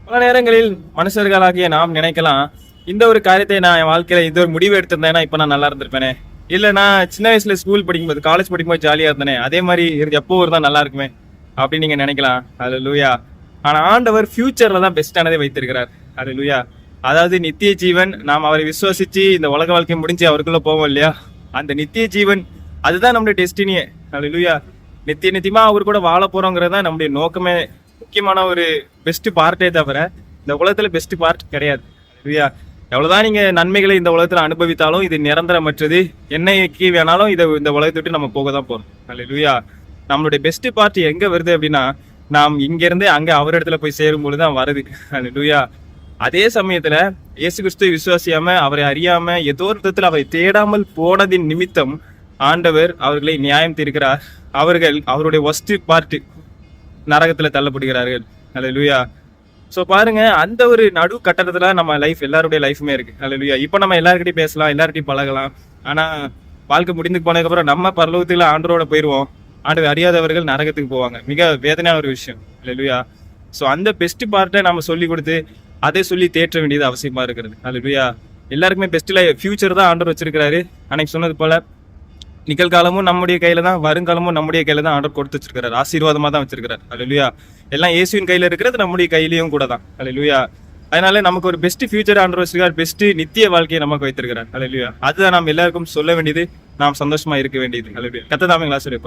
பல நேரங்களில் மனுஷர்களாகிய நாம் நினைக்கலாம், இந்த ஒரு காரியத்தை நான் என் வாழ்க்கையில இந்த ஒரு முடிவு எடுத்திருந்தேன்னா இப்ப நான் நல்லா இருந்திருப்பேனே, இல்ல நான் சின்ன வயசுல ஸ்கூல் படிக்கும்போது காலேஜ் படிக்கும்போது ஜாலியா இருந்தேனே, அதே மாதிரி எப்போ இருந்தா நல்லா இருக்குமே அப்படின்னு நீங்க நினைக்கலாம். அல்லேலூயா. ஆனா ஆண்டவர் ஃபியூச்சர்ல தான் பெஸ்டானதை வைத்திருக்கிறார். அல்லேலூயா. அதாவது நித்திய ஜீவன், நாம் அவரை விசுவாசிச்சு இந்த உலக வாழ்க்கை முடிஞ்சு அவருக்குள்ள போவோம் இல்லையா, அந்த நித்திய ஜீவன் அதுதான் நம்முடைய டெஸ்டினியே. அல்லேலூயா. நித்தியமா அவர் கூட வாழ போறோங்கிறது தான் நம்முடைய நோக்கமே, முக்கியமான ஒரு பெஸ்ட் பார்ட்டே தவிர இந்த உலகத்துல பெஸ்ட் பார்ட் கிடையாது. அல்லேலூயா. எவ்வளவுதான் நீங்க நன்மைகளை இந்த உலகத்துல அனுபவித்தாலும் இது நிரந்தரமற்றது. என்னைக்கு வேணாலும் இந்த உலகத்தை விட்டு நம்ம போக தான் போறோம். அல்லேலூயா. நம்மளுடைய பெஸ்ட் பார்ட் எங்க வருது அப்படின்னா, நாம் இங்க இருந்து அங்க அவர் இடத்துல போய் சேரும் பொழுதுதான் வருது. அல்லேலூயா. அதே சமயத்துல இயேசு கிறிஸ்துவை விசுவாசியாம அவரை அறியாம ஏதோ ஒரு விதத்துல அவரை தேடாமல் போனதின் நிமித்தம் ஆண்டவர் அவர்களை நியாயம் தீர்க்கிறார். அவர்கள் அவருடைய ஒஸ்ட் பார்ட் நரகத்துல தள்ளப்படுகிறார்கள். அல்லேலூயா. ஸோ பாருங்க, அந்த ஒரு நடு கட்டத்துல நம்ம லைஃப் எல்லாருடைய லைஃபுமே இருக்கு. அல்லேலூயா. இப்போ நம்ம எல்லாருக்கிட்டையும் பேசலாம், எல்லார்கிட்டையும் பழகலாம். ஆனா வாழ்க்கை முடிந்து போனதுக்கப்புறம் நம்ம பரலோகத்துல ஆண்டவரோட போயிடுவோம். ஆண்டவர் அறியாதவர்கள் நரகத்துக்கு போவாங்க. மிக வேதனையான ஒரு விஷயம். அல்லேலூயா. ஸோ அந்த பெஸ்ட் பார்ட்டை நம்ம சொல்லி கொடுத்து அதை சொல்லி தேற்ற வேண்டியது அவசியமா இருக்கிறது. அல்லேலூயா. எல்லாருக்குமே பெஸ்ட் ஃபியூச்சர் தான் ஆண்டவர் வச்சிருக்கிறாரு. அன்னைக்கு சொன்னது போல நிகழ்காலமும் நம்முடைய கையில தான், வருங்காலமும் நம்முடைய கையில தான் ஆண்டவர் கொடுத்து வச்சிருக்காரு. ஆசீர்வாதமா தான் வச்சிருக்காரு. அல்லேலூயா. எல்லாம் இயேசுவின் கையில இருக்கிறது நம்முடைய கையிலயும் கூட தான். அல்லேலூயா. அதனால நமக்கு ஒரு பெஸ்ட் ஃபியூச்சர் ஆண்டவர் வச்சிருக்காரு, பெஸ்ட் நித்திய வாழ்க்கையை நமக்கு வைத்திருக்கிறார். அல்லேலூயா. அதுதான் நாம் எல்லாருக்கும் சொல்ல வேண்டியது, நாம் சந்தோஷமா இருக்க வேண்டியது. அல்லேலூயா. கர்த்தர் தாமே ஆசீர்வதிப்பார்.